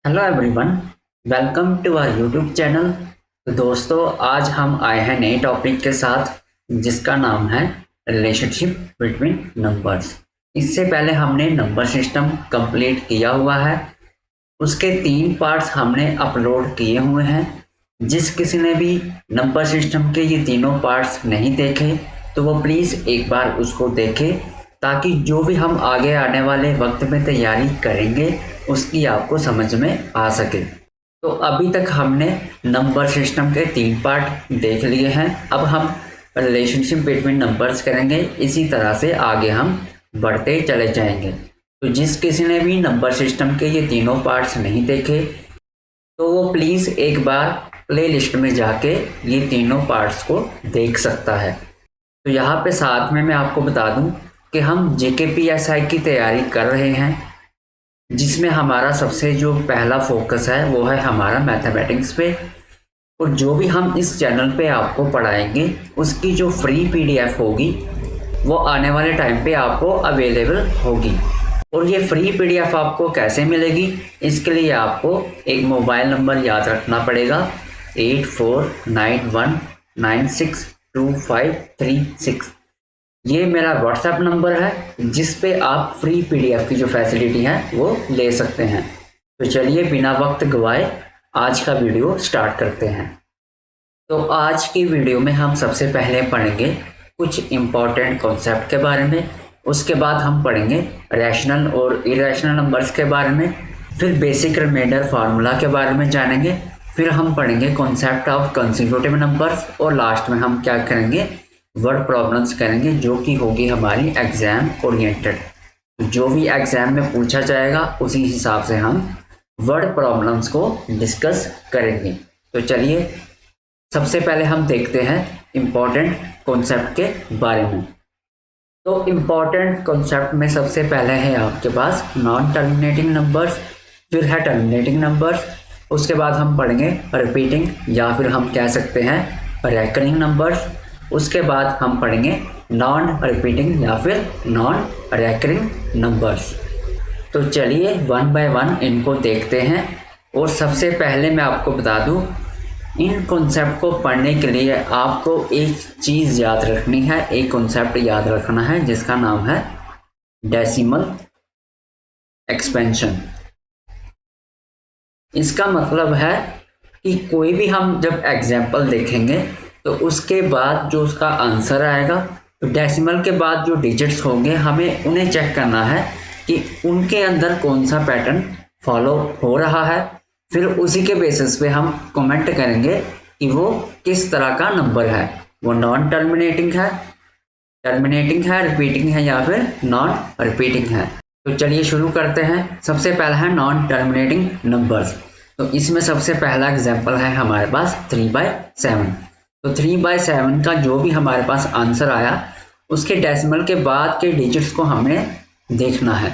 Hello everyone, welcome to our YouTube channel. तो दोस्तों, आज हम आए हैं नए टॉपिक के साथ जिसका नाम है रिलेशनशिप बिटवीन नंबर्स। इससे पहले हमने नंबर सिस्टम कंप्लीट किया हुआ है। उसके 3 पार्ट्स हमने अपलोड किए हुए हैं। जिस किसी ने भी नंबर सिस्टम के ये तीनों पार्ट्स नहीं देखे तो वो प्लीज़ एक बार उसको देखे, ताकि जो भी हम आगे आने वाले वक्त में तैयारी करेंगे उसकी आपको समझ में आ सके। तो अभी तक हमने नंबर सिस्टम के 3 पार्ट देख लिए हैं। अब हम रिलेशनशिप बिटवीन नंबर्स करेंगे। इसी तरह से आगे हम बढ़ते चले जाएंगे। तो जिस किसी ने भी नंबर सिस्टम के ये तीनों पार्ट्स नहीं देखे तो वो प्लीज़ एक बार प्ले लिस्ट में जाके ये तीनों पार्ट्स को देख सकता है। तो यहाँ पे साथ में मैं आपको बता दूं कि हम JKPSI की तैयारी कर रहे हैं, जिसमें हमारा सबसे जो पहला फोकस है वो है हमारा मैथमेटिक्स पे। और जो भी हम इस चैनल पे आपको पढ़ाएंगे उसकी जो फ्री PDF होगी वो आने वाले टाइम पे आपको अवेलेबल होगी। और ये फ्री PDF आपको कैसे मिलेगी, इसके लिए आपको एक मोबाइल नंबर याद रखना पड़ेगा 8491962536। ये मेरा व्हाट्सएप नंबर है जिस पे आप फ्री PDF की जो फैसिलिटी है वो ले सकते हैं। तो चलिए बिना वक्त गवाए आज का वीडियो स्टार्ट करते हैं। तो आज की वीडियो में हम सबसे पहले पढ़ेंगे कुछ इम्पोर्टेंट कॉन्सेप्ट के बारे में। उसके बाद हम पढ़ेंगे रैशनल और इरेशनल नंबर्स के बारे में। फिर बेसिक रिमाइंडर फार्मूला के बारे में जानेंगे। फिर हम पढ़ेंगे कॉन्सेप्ट ऑफ कंसेक्यूटिव नंबर्स। और लास्ट में हम क्या करेंगे, वर्ड प्रॉब्लम्स करेंगे, जो कि होगी हमारी एग्जाम ओरिएंटेड। जो भी एग्जाम में पूछा जाएगा उसी हिसाब से हम वर्ड प्रॉब्लम्स को डिस्कस करेंगे। तो चलिए सबसे पहले हम देखते हैं इम्पोर्टेंट कॉन्सेप्ट के बारे में। तो इम्पोर्टेंट कॉन्सेप्ट में सबसे पहले है आपके पास नॉन टर्मिनेटिंग नंबर्स, फिर है टर्मिनेटिंग नंबर्स। उसके बाद हम पढ़ेंगे रिपीटिंग या फिर हम कह सकते हैं रेकरिंग नंबर्स। उसके बाद हम पढ़ेंगे नॉन रिपीटिंग या फिर नॉन रेकरिंग नंबर्स। तो चलिए वन बाय वन इनको देखते हैं। और सबसे पहले मैं आपको बता दूं, इन कॉन्सेप्ट को पढ़ने के लिए आपको एक चीज़ याद रखनी है, एक कॉन्सेप्ट याद रखना है जिसका नाम है डेसिमल एक्सपेंशन। इसका मतलब है कि कोई भी हम जब एग्जाम्पल देखेंगे तो उसके बाद जो उसका आंसर आएगा, तो डेसिमल के बाद जो डिजिट्स होंगे हमें उन्हें चेक करना है कि उनके अंदर कौन सा पैटर्न फॉलो हो रहा है। फिर उसी के बेसिस पे हम कमेंट करेंगे कि वो किस तरह का नंबर है, वो नॉन टर्मिनेटिंग है, टर्मिनेटिंग है, रिपीटिंग है या फिर नॉन रिपीटिंग है। तो चलिए शुरू करते हैं। सबसे पहला है नॉन टर्मिनेटिंग नंबर्स। तो इसमें सबसे पहला एग्जाम्पल है हमारे पास 3/7। तो 3/7 का जो भी हमारे पास आंसर आया उसके डेसिमल के बाद के डिजिट्स को हमें देखना है।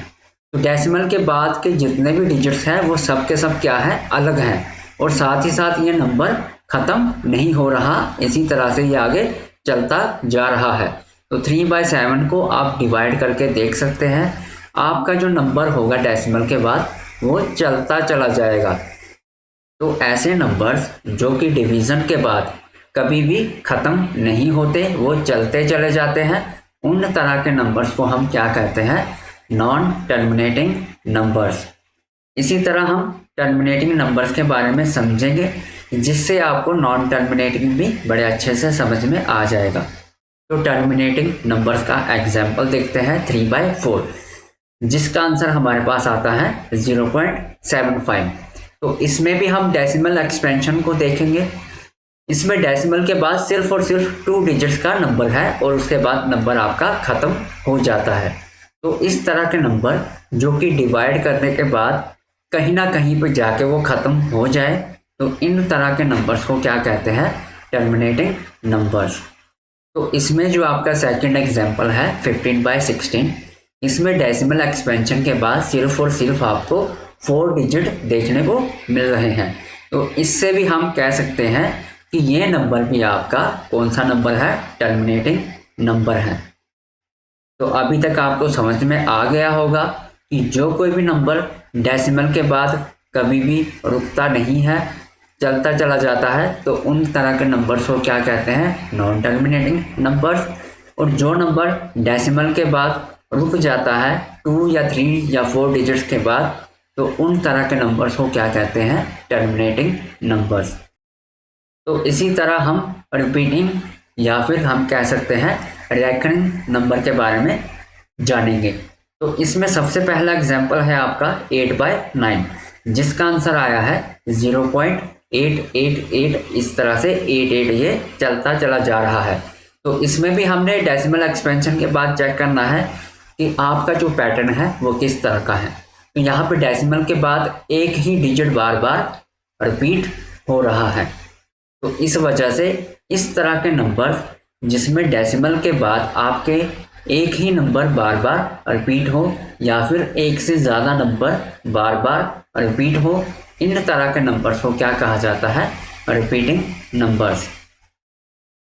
तो डेसिमल के बाद के जितने भी डिजिट्स हैं वो सब के सब क्या है, अलग हैं। और साथ ही साथ ये नंबर ख़त्म नहीं हो रहा, इसी तरह से ये आगे चलता जा रहा है। तो 3/7 को आप डिवाइड करके देख सकते हैं। आपका जो नंबर होगा डेसिमल के बाद वो चलता चला जाएगा। तो ऐसे नंबर्स जो कि डिवीज़न के बाद कभी भी ख़त्म नहीं होते, वो चलते चले जाते हैं, उन तरह के नंबर्स को हम क्या कहते हैं, नॉन टर्मिनेटिंग नंबर्स। इसी तरह हम टर्मिनेटिंग नंबर्स के बारे में समझेंगे, जिससे आपको नॉन टर्मिनेटिंग भी बड़े अच्छे से समझ में आ जाएगा। तो टर्मिनेटिंग नंबर्स का एग्जाम्पल देखते हैं 3/4, जिसका आंसर हमारे पास आता है 0.75। तो इसमें भी हम डेसिमल एक्सपेंशन को देखेंगे। इसमें डेसिमल के बाद सिर्फ और सिर्फ 2 डिजिट्स का नंबर है और उसके बाद नंबर आपका ख़त्म हो जाता है। तो इस तरह के नंबर जो कि डिवाइड करने के बाद कहीं ना कहीं पर जाके वो ख़त्म हो जाए, तो इन तरह के नंबर्स को क्या कहते हैं, टर्मिनेटिंग नंबर्स। तो इसमें जो आपका सेकंड एग्जांपल है 15/16, इसमें डेसिमल एक्सपेंशन के बाद सिर्फ और सिर्फ आपको 4 डिजिट देखने को मिल रहे हैं। तो इससे भी हम कह सकते हैं कि ये नंबर भी आपका कौन सा नंबर है, टर्मिनेटिंग नंबर है। तो अभी तक आपको समझ में आ गया होगा कि जो कोई भी नंबर डेसिमल के बाद कभी भी रुकता नहीं है, चलता चला जाता है, तो उन तरह के नंबर्स को क्या कहते हैं? Non terminating numbers. और जो नंबर डेसिमल के बाद रुक जाता है 2 या 3 या 4 डिजिट्स के बाद, तो उन तरह के नंबर्स को क्या कहते हैं? Terminating numbers. तो इसी तरह हम रिपीटिंग या फिर हम कह सकते हैं रेकरिंग नंबर के बारे में जानेंगे। तो इसमें सबसे पहला एग्जांपल है आपका 8/9, जिसका आंसर आया है 0.888। इस तरह से 88 ये चलता चला जा रहा है। तो इसमें भी हमने डेसिमल एक्सपेंशन के बाद चेक करना है कि आपका जो पैटर्न है वो किस तरह का है। तो यहाँ पे डेसिमल के बाद एक ही डिजिट बार बार रिपीट हो रहा है। तो इस वजह से इस तरह के नंबर जिसमें डेसिमल के बाद आपके एक ही नंबर बार बार रिपीट हो या फिर एक से ज़्यादा नंबर बार बार रिपीट हो, इन तरह के नंबर्स को क्या कहा जाता है? Repeating numbers.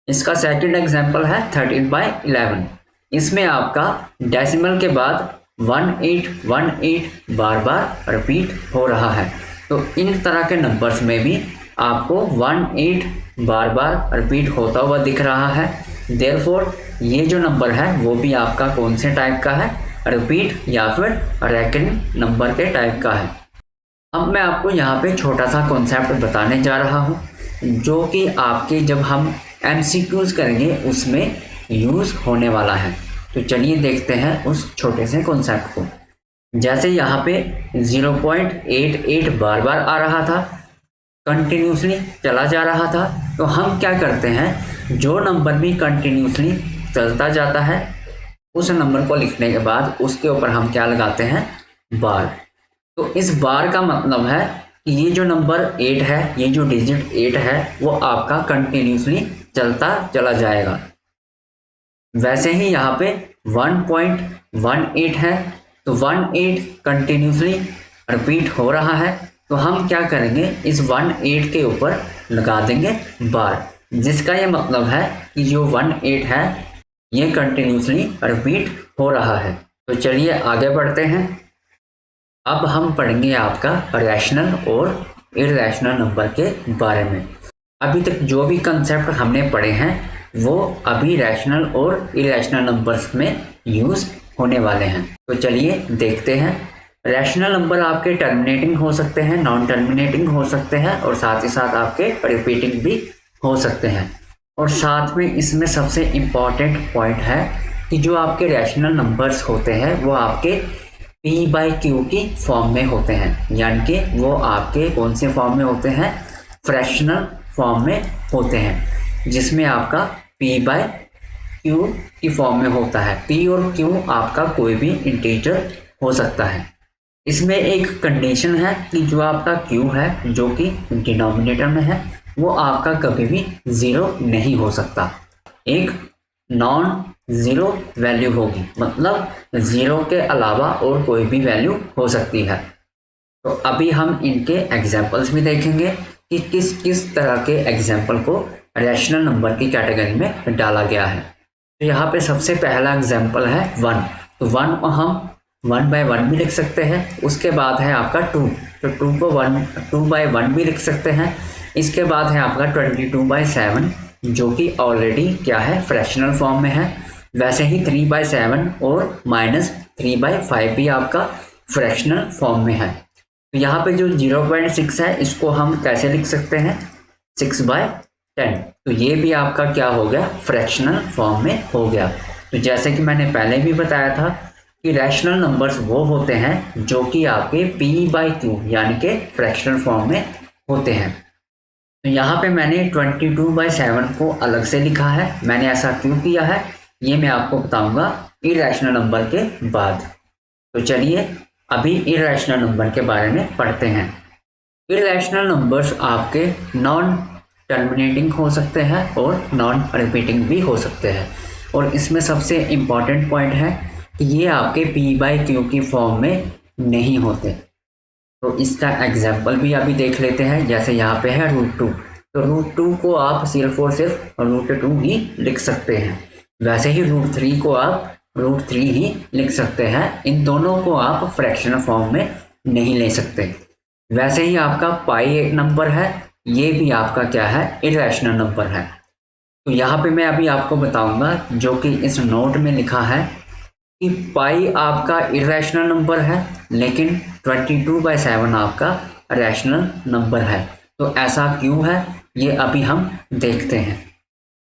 इसका सेकंड एग्जांपल है 13/11। इसमें आपका डेसिमल के बाद 1818 बार बार रिपीट हो रहा है। तो इन तरह के नंबर्स में भी आपको 18 बार बार रिपीट होता हुआ दिख रहा है। देयरफॉर ये जो नंबर है वो भी आपका कौन से टाइप का है? रिपीट या फिर रेकरिंग नंबर के टाइप का है। अब मैं आपको यहाँ पे छोटा सा कॉन्सेप्ट बताने जा रहा हूँ, जो कि आपके जब हम MCQs करेंगे उसमें यूज़ होने वाला है। तो चलिए देखते हैं उस छोटे से कॉन्सेप्ट को। जैसे यहाँ पे 0.88 बार बार आ रहा था, कंटिन्यूसली चला जा रहा था, तो हम क्या करते हैं? जो नंबर भी कंटिन्यूसली चलता जाता है उस नंबर को लिखने के बाद उसके ऊपर हम क्या लगाते हैं? बार। तो इस बार का मतलब है कि ये जो नंबर 8 है, ये जो डिजिट 8 है, वो आपका कंटिन्यूसली चलता चला जाएगा। वैसे ही यहाँ पे 1.18 है, तो 18 कंटिन्यूसली रिपीट हो रहा है, तो हम क्या करेंगे? इस 18 के ऊपर लगा देंगे बार, जिसका ये मतलब है कि जो 18 है ये कंटिन्यूसली रिपीट हो रहा है। तो चलिए आगे बढ़ते हैं। अब हम पढ़ेंगे आपका रैशनल और इरैशनल नंबर के बारे में। अभी तक जो भी कंसेप्ट हमने पढ़े हैं वो अभी रैशनल और इरैशनल नंबर्स में यूज़ होने वाले हैं। तो चलिए देखते हैं। रैशनल नंबर आपके टर्मिनेटिंग हो सकते हैं, नॉन टर्मिनेटिंग हो सकते हैं, और साथ ही साथ आपके रिपीटिंग भी हो सकते हैं। और साथ में इसमें सबसे इम्पॉर्टेंट पॉइंट है कि जो आपके रैशनल नंबर्स होते हैं वो आपके P/Q की फॉर्म में होते हैं, यानी कि वो आपके कौन से फॉर्म में होते हैं? फ्रैक्शनल फॉर्म में होते हैं, जिसमें आपका P/Q की फॉर्म में होता है। P और Q आपका कोई भी इंटीजर हो सकता है। इसमें एक कंडीशन है कि जो आपका Q है, जो कि डिनोमिनेटर में है, वो आपका कभी भी 0 नहीं हो सकता। एक नॉन ज़ीरो वैल्यू होगी, मतलब 0 के अलावा और कोई भी वैल्यू हो सकती है। तो अभी हम इनके एग्जाम्पल्स भी देखेंगे कि किस किस तरह के एग्जाम्पल को रैशनल नंबर की कैटेगरी में डाला गया है। तो यहाँ पे सबसे पहला एग्जाम्पल है 1। तो 1 को हम 1/1 भी लिख सकते हैं। उसके बाद है आपका 2, तो 2 को 2/1 भी लिख सकते हैं। इसके बाद है आपका 22/7, जो कि ऑलरेडी क्या है? फ्रैक्शनल फॉर्म में है। वैसे ही 3/7 और -3/5 भी आपका फ्रैक्शनल फॉर्म में है। तो यहाँ पे जो 0.6 है इसको हम कैसे लिख सकते हैं? 6/10। तो ये भी आपका क्या हो गया? फ्रैक्शनल फॉर्म में हो गया। तो जैसे कि मैंने पहले भी बताया था कि रैशनल नंबर्स वो होते हैं जो कि आपके P/Q यानी कि फ्रैक्शनल फॉर्म में होते हैं। तो यहाँ पे मैंने 22/7 को अलग से लिखा है। मैंने ऐसा क्यों किया है ये मैं आपको बताऊंगा इरैशनल नंबर के बाद। तो चलिए अभी इरैशनल नंबर के बारे में पढ़ते हैं। इरैशनल नंबर्स आपके नॉन टर्मिनेटिंग हो सकते हैं और नॉन रिपीटिंग भी हो सकते हैं। और इसमें सबसे इम्पॉर्टेंट पॉइंट है कि ये आपके P/Q की फॉर्म में नहीं होते। तो इसका एग्जाम्पल भी अभी देख लेते हैं। जैसे यहाँ पे है √2, तो √2 को आप सिर्फ और सिर्फ √2 ही लिख सकते हैं। वैसे ही √3 को आप √3 ही लिख सकते हैं। इन दोनों को आप फ्रैक्शनल फॉर्म में नहीं ले सकते। वैसे ही आपका पाई एक नंबर है, ये भी आपका क्या है, इरेशनल नंबर है। तो यहाँ पे मैं अभी आपको बताऊंगा जो कि इस नोट में लिखा है कि पाई आपका इरेशनल नंबर है, लेकिन 22/7 आपका रैशनल नंबर है। तो ऐसा क्यों है, ये अभी हम देखते हैं।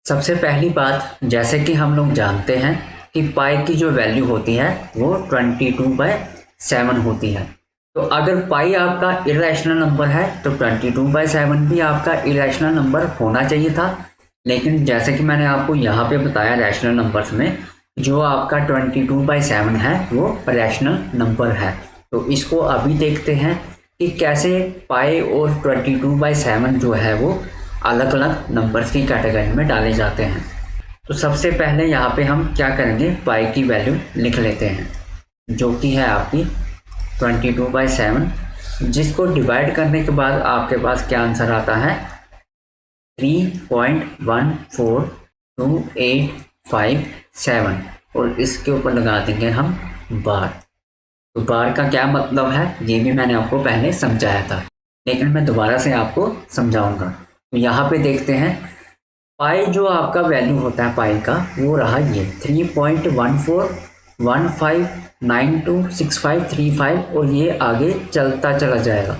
सबसे पहली बात, जैसे कि हम लोग जानते हैं कि पाई की जो वैल्यू होती है वो 22/7 होती है। तो अगर पाई आपका इरेशनल नंबर है तो 22/7 भी आपका इरेशनल नंबर होना चाहिए था। लेकिन जैसे कि मैंने आपको यहाँ पे बताया रैशनल नंबर्स में जो आपका 22/7 है वो रैशनल नंबर है। तो इसको अभी देखते हैं कि कैसे पाई और 22/7 जो है वो अलग अलग नंबर्स की कैटेगरी में डाले जाते हैं। तो सबसे पहले यहाँ पे हम क्या करेंगे, पाई की वैल्यू लिख लेते हैं जो कि है आपकी 22/7, जिसको डिवाइड करने के बाद आपके पास क्या आंसर आता है, 3.14285 और इसके ऊपर लगा देंगे हम बार। तो बार का क्या मतलब है ये भी मैंने आपको पहले समझाया था, लेकिन मैं दोबारा से आपको समझाऊंगा। तो यहाँ पे देखते हैं पाई जो आपका वैल्यू होता है पाई का वो रहा ये 3.1415926535 और ये आगे चलता चला जाएगा।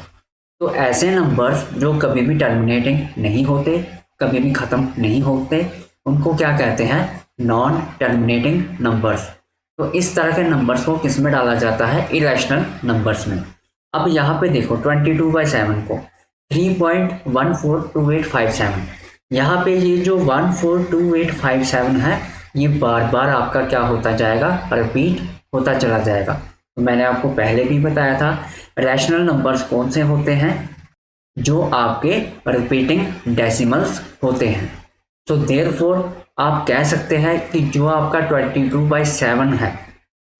तो ऐसे नंबर्स जो कभी भी टर्मिनेटिंग नहीं होते, कभी भी ख़त्म नहीं होते, उनको क्या कहते हैं, नॉन टर्मिनेटिंग नंबर्स। तो इस तरह के नंबर्स को किस में डाला जाता है, इरेशनल नंबर्स में। अब यहाँ पे देखो 22/7 को 3.142857, यहाँ पे ये जो 142857 है ये बार बार आपका क्या होता जाएगा, रिपीट होता चला जाएगा। तो मैंने आपको पहले भी बताया था रैशनल नंबर्स कौन से होते हैं, जो आपके रिपीटिंग डेसिमल्स होते हैं। तो देयरफॉर आप कह सकते हैं कि जो आपका 22/7 है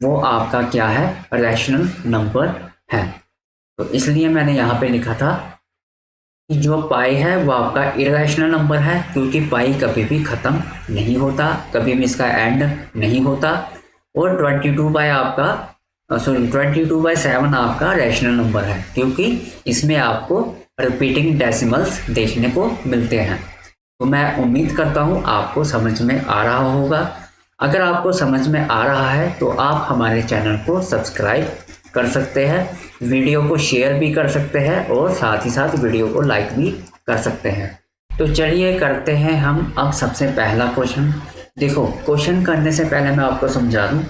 वो आपका क्या है, रैशनल नंबर है। तो इसलिए मैंने यहाँ पे लिखा था कि जो पाई है वो आपका इरेशनल नंबर है, क्योंकि पाई कभी भी ख़त्म नहीं होता, कभी भी इसका एंड नहीं होता। और 22/7 आपका रैशनल नंबर है, क्योंकि इसमें आपको रिपीटिंग डेसिमल्स देखने को मिलते हैं। तो मैं उम्मीद करता हूँ आपको समझ में आ रहा होगा। अगर आपको समझ में आ रहा है तो आप हमारे चैनल को सब्सक्राइब कर सकते हैं, वीडियो को शेयर भी कर सकते हैं और साथ ही साथ वीडियो को लाइक भी कर सकते हैं। तो चलिए करते हैं हम अब सबसे पहला क्वेश्चन। देखो, क्वेश्चन करने से पहले मैं आपको समझा दूं,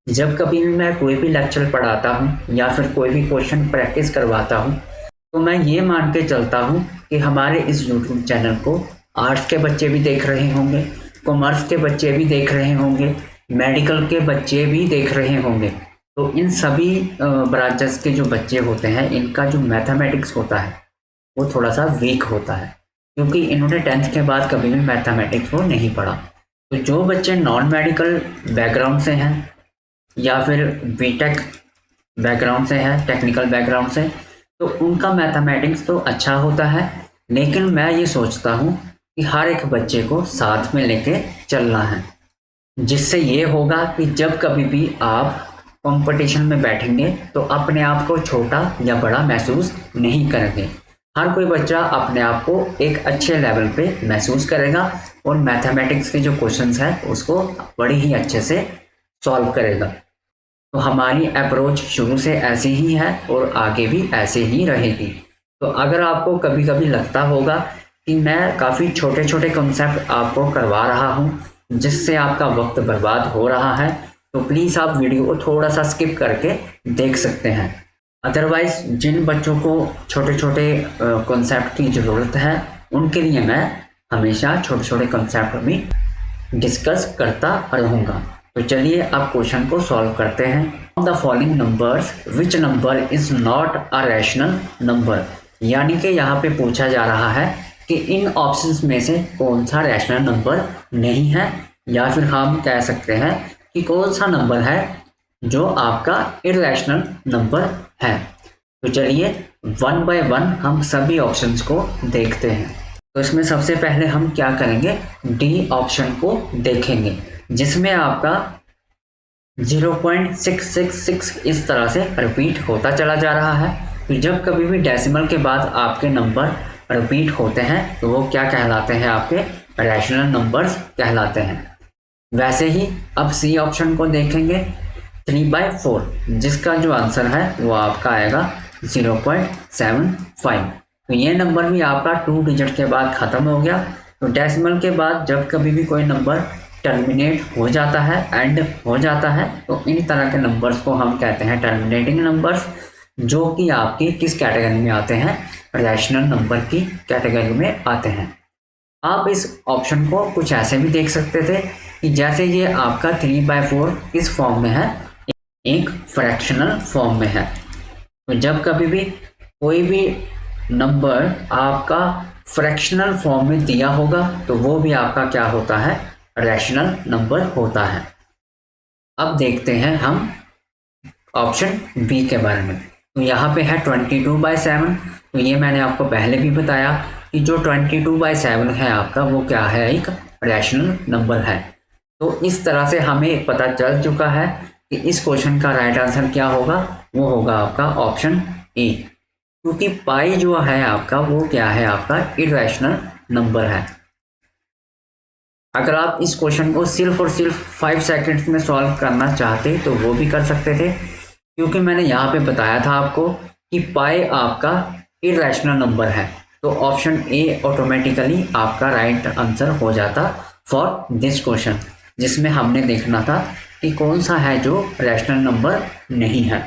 जब कभी भी मैं कोई भी लेक्चर पढ़ाता हूं या फिर कोई भी क्वेश्चन प्रैक्टिस करवाता हूं तो मैं ये मान के चलता हूं कि हमारे इस यूट्यूब चैनल को आर्ट्स के बच्चे भी देख रहे होंगे, कॉमर्स के बच्चे भी देख रहे होंगे, मेडिकल के बच्चे भी देख रहे होंगे। तो इन सभी ब्रांचेस के जो बच्चे होते हैं इनका जो मैथमेटिक्स होता है वो थोड़ा सा वीक होता है, क्योंकि इन्होंने 10th के बाद कभी भी मैथमेटिक्स को नहीं पढ़ा। तो जो बच्चे नॉन मेडिकल बैकग्राउंड से हैं या फिर बीटेक बैकग्राउंड से हैं, टेक्निकल बैकग्राउंड से, तो उनका मैथमेटिक्स तो अच्छा होता है। लेकिन मैं ये सोचता हूँ कि हर एक बच्चे को साथ में लेके चलना है, जिससे ये होगा कि जब कभी भी आप कंपटीशन में बैठेंगे तो अपने आप को छोटा या बड़ा महसूस नहीं करेंगे। हर कोई बच्चा अपने आप को एक अच्छे लेवल पे महसूस करेगा और मैथमेटिक्स के जो क्वेश्चंस हैं उसको बड़ी ही अच्छे से सॉल्व करेगा। तो हमारी अप्रोच शुरू से ऐसी ही है और आगे भी ऐसे ही रहेगी। तो अगर आपको कभी कभी लगता होगा कि मैं काफ़ी छोटे छोटे कॉन्सेप्ट आपको करवा रहा हूँ जिससे आपका वक्त बर्बाद हो रहा है, तो प्लीज़ आप वीडियो को थोड़ा सा स्किप करके देख सकते हैं। अदरवाइज जिन बच्चों को छोटे छोटे कॉन्सेप्ट की ज़रूरत है उनके लिए मैं हमेशा छोटे छोटे कॉन्सेप्ट भी डिस्कस करता रहूँगा। तो चलिए अब क्वेश्चन को सॉल्व करते हैं। The following numbers which number is not a rational number, यानी कि यहाँ पे पूछा जा रहा है कि इन ऑप्शंस में से कौन सा रैशनल नंबर नहीं है, या फिर हम कह सकते हैं कि कौन सा नंबर है जो आपका इरेशनल नंबर है। तो चलिए 1 बाय 1 हम सभी ऑप्शंस को देखते हैं। तो इसमें सबसे पहले हम क्या करेंगे, डी ऑप्शन को देखेंगे, जिसमें आपका 0.666 इस तरह से रिपीट होता चला जा रहा है। तो जब कभी भी डेसिमल के बाद आपके नंबर रिपीट होते हैं तो वो क्या कहलाते हैं, आपके रैशनल नंबर्स कहलाते हैं। वैसे ही अब सी ऑप्शन को देखेंगे, 3/4, जिसका जो आंसर है वो आपका आएगा 0.75। तो ये नंबर भी आपका 2 डिजिट के बाद ख़त्म हो गया। तो डेसिमल के बाद जब कभी भी कोई नंबर टर्मिनेट हो जाता है, एंड हो जाता है, तो इन तरह के नंबर्स को हम कहते हैं टर्मिनेटिंग नंबर्स, जो कि आपकी किस कैटेगरी में आते हैं, रैशनल नंबर की कैटेगरी में आते हैं। आप इस ऑप्शन को कुछ ऐसे भी देख सकते थे कि जैसे ये आपका 3/4 किस फॉर्म में है, एक फ्रैक्शनल फॉर्म में है। तो जब कभी भी कोई भी नंबर आपका फ्रैक्शनल फॉर्म में दिया होगा तो वो भी आपका क्या होता है, रैशनल नंबर होता है। अब देखते हैं हम ऑप्शन बी के बारे में। तो यहाँ पे है 22/7। तो ये मैंने आपको पहले भी बताया कि जो 22/7 है आपका, वो क्या है, एक रैशनल नंबर है। तो इस तरह से हमें पता चल चुका है कि इस क्वेश्चन का राइट आंसर क्या होगा, वो होगा आपका ऑप्शन ए, क्योंकि पाई जो है आपका वो क्या है, आपका इरेशनल नंबर है। अगर आप इस क्वेश्चन को सिर्फ और सिर्फ 5 सेकंड्स में सॉल्व करना चाहते तो वो भी कर सकते थे, क्योंकि मैंने यहाँ पे बताया था आपको कि पाई आपका इरेशनल नंबर है। तो ऑप्शन ए ऑटोमेटिकली आपका राइट आंसर हो जाता फॉर दिस क्वेश्चन, जिसमें हमने देखना था कि कौन सा है जो रैशनल नंबर नहीं है।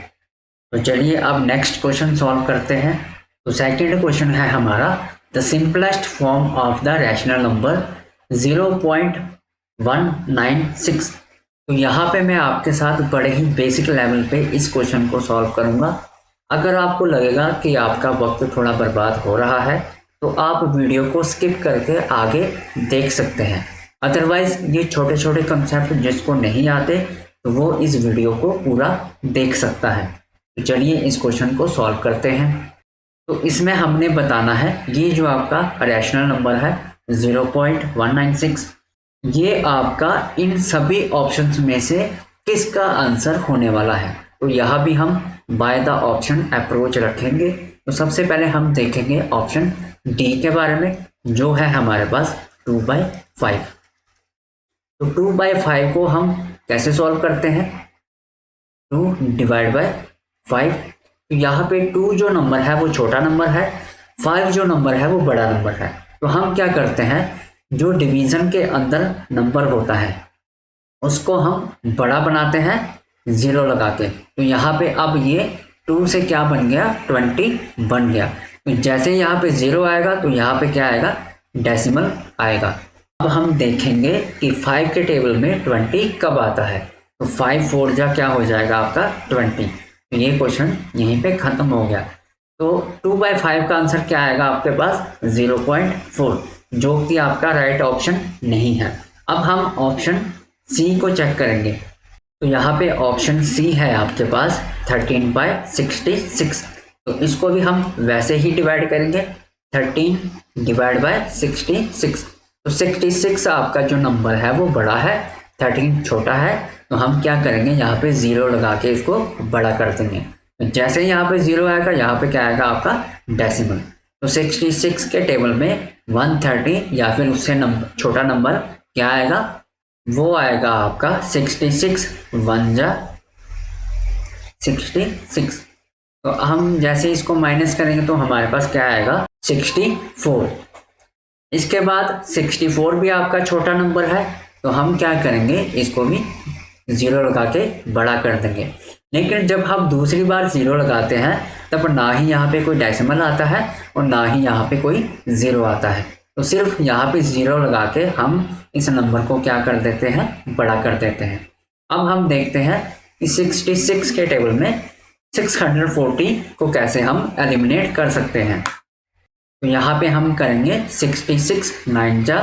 तो चलिए अब नेक्स्ट क्वेश्चन सॉल्व करते हैं। तो सेकंड क्वेश्चन है हमारा, the simplest form of the rational number 0.196। तो यहाँ पे मैं आपके साथ बड़े ही बेसिक लेवल पे इस क्वेश्चन को सॉल्व करूँगा। अगर आपको लगेगा कि आपका वक्त थोड़ा बर्बाद हो रहा है तो आप वीडियो को स्किप करके आगे देख सकते हैं। अदरवाइज ये छोटे छोटे कंसेप्ट जिसको नहीं आते तो वो इस वीडियो को पूरा देख सकता है। तो चलिए इस क्वेश्चन को सॉल्व करते हैं। तो इसमें हमने बताना है ये जो आपका रैशनल नंबर है 0.196, ये आपका इन सभी ऑप्शंस में से किसका आंसर होने वाला है। तो यहाँ भी हम बाय द ऑप्शन अप्रोच रखेंगे। तो सबसे पहले हम देखेंगे ऑप्शन डी के बारे में, जो है हमारे पास 2/5। तो 2/5 को हम कैसे सॉल्व करते हैं, 2/5। तो यहाँ पे 2 जो नंबर है वो छोटा नंबर है, 5 जो नंबर है वो बड़ा नंबर है। तो हम क्या करते हैं, जो डिवीजन के अंदर नंबर होता है उसको हम बड़ा बनाते हैं 0 लगा के। तो यहाँ पे अब ये 2 से क्या बन गया, 20 बन गया। तो जैसे यहाँ पे 0 आएगा तो यहाँ पे क्या आएगा, डेसिमल आएगा। अब हम देखेंगे कि 5 के टेबल में 20 कब आता है। तो 5 4 जा क्या हो जाएगा आपका 20। तो ये क्वेश्चन यहीं पे खत्म हो गया। तो 2/5 का आंसर क्या आएगा आपके पास, 0.4, जो कि आपका राइट ऑप्शन नहीं है। अब हम ऑप्शन सी को चेक करेंगे। तो यहाँ पे ऑप्शन सी है आपके पास 13/66। तो इसको भी हम वैसे ही डिवाइड करेंगे, 13/66। तो 66 आपका जो नंबर है वो बड़ा है, 13 छोटा है। तो हम क्या करेंगे, यहाँ पे 0 लगा के इसको बड़ा कर देंगे। तो जैसे ही यहाँ पे 0 आएगा, यहाँ पे क्या आएगा आपका डेसिमल। तो 66 के टेबल में 130 या फिर उससे छोटा नंबर क्या आएगा, वो आएगा आपका 66 1 जा 66। तो हम जैसे इसको माइनस करेंगे तो हमारे पास क्या आएगा, 64। इसके बाद 64 भी आपका छोटा नंबर है। तो हम क्या करेंगे, इसको भी 0 लगा के बड़ा कर देंगे। लेकिन जब हम दूसरी बार 0 लगाते हैं तब ना ही यहाँ पे कोई डेसिमल आता है और ना ही यहाँ पे कोई 0 आता है। तो सिर्फ यहाँ पे 0 लगा के हम इस नंबर को क्या कर देते हैं, बड़ा कर देते हैं। अब हम देखते हैं कि 66 के टेबल में 640 को कैसे हम एलिमिनेट कर सकते हैं। तो यहाँ पे हम करेंगे 66 9 जा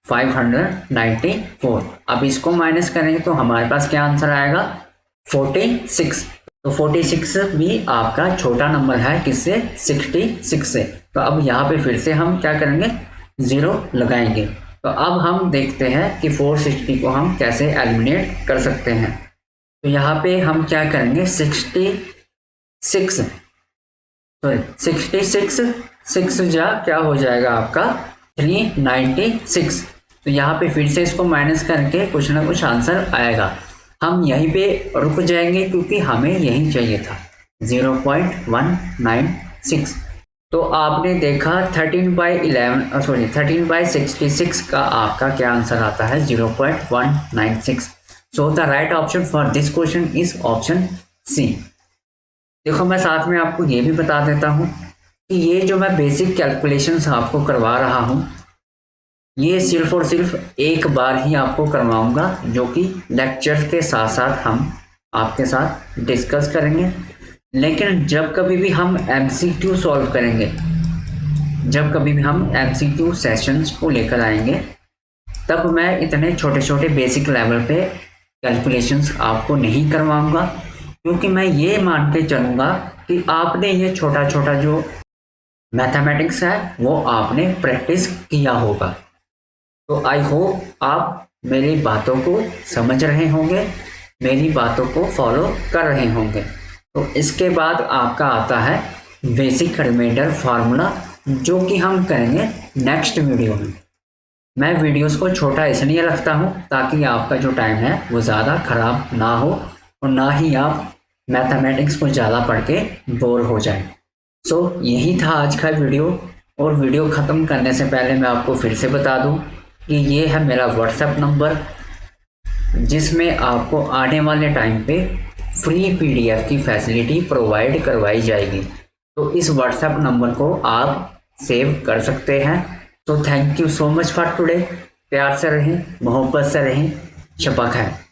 594। अब इसको माइनस करेंगे तो हमारे पास क्या आंसर आएगा, 46। तो 46 भी आपका छोटा नंबर है किससे, 66 से। तो अब यहाँ पे फिर से हम क्या करेंगे, 0 लगाएंगे। तो अब हम देखते हैं कि 460 को हम कैसे एलिमिनेट कर सकते हैं। तो यहाँ पे हम क्या करेंगे, 66 सॉरी 66, 6 जा क्या हो जाएगा आपका 396। तो यहाँ पे फिर से इसको माइनस करके कुछ ना कुछ आंसर आएगा। हम यहीं पे रुक जाएंगे क्योंकि हमें यही चाहिए था 0.196। तो आपने देखा 13/66 का आपका क्या आंसर आता है 0.196। So the right option for this question is option C. देखो मैं साथ में आपको ये भी बता देता हूँ कि ये जो मैं बेसिक कैलकुलेशंस आपको करवा रहा हूँ ये सिर्फ और सिर्फ एक बार ही आपको करवाऊंगा, जो कि लेक्चर के साथ साथ हम आपके साथ डिस्कस करेंगे। लेकिन जब कभी भी हम MCQ सॉल्व करेंगे, जब कभी भी हम MCQ सेशंस को लेकर आएंगे, तब मैं इतने छोटे छोटे बेसिक लेवल पे कैलकुलेशंस आपको नहीं करवाऊंगा, क्योंकि मैं ये मान के चलूँगा कि आपने ये छोटा छोटा जो मैथमेटिक्स है वो आपने प्रैक्टिस किया होगा। तो आई होप आप मेरी बातों को समझ रहे होंगे, मेरी बातों को फॉलो कर रहे होंगे। तो इसके बाद आपका आता है बेसिक रिमाइंडर फार्मूला, जो कि हम करेंगे नेक्स्ट वीडियो में। मैं वीडियोस को छोटा इसलिए रखता हूँ ताकि आपका जो टाइम है वो ज़्यादा ख़राब ना हो और ना ही आप मैथमेटिक्स को ज़्यादा पढ़ के बोर हो जाए। सो यही था आज का वीडियो। और वीडियो ख़त्म करने से पहले मैं आपको फिर से बता दूँ कि ये है मेरा व्हाट्सएप नंबर, जिसमें आपको आने वाले टाइम पे फ्री PDF की फैसिलिटी प्रोवाइड करवाई जाएगी। तो इस व्हाट्सएप नंबर को आप सेव कर सकते हैं। तो thank you so much for today. प्यार से रहें, मोहब्बत से रहें, शपथ है।